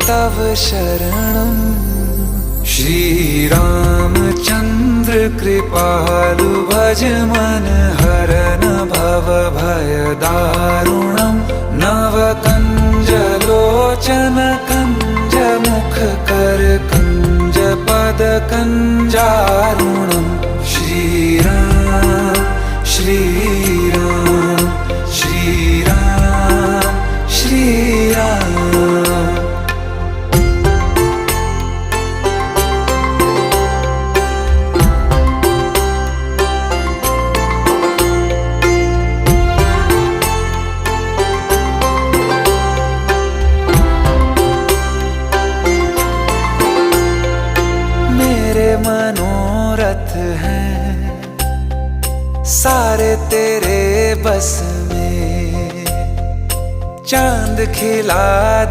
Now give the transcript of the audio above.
तव शरणं। श्रीरामचन्द्र कृपालु भज मन हरन भव भय दारुणं। नव कंज लोचन कंज मुख कर कंज पद कंजारुणं। श्रीराम श्रीराम श्रीराम श्रीराम। मनोरथ हैं सारे तेरे बस में, चांद खिला दे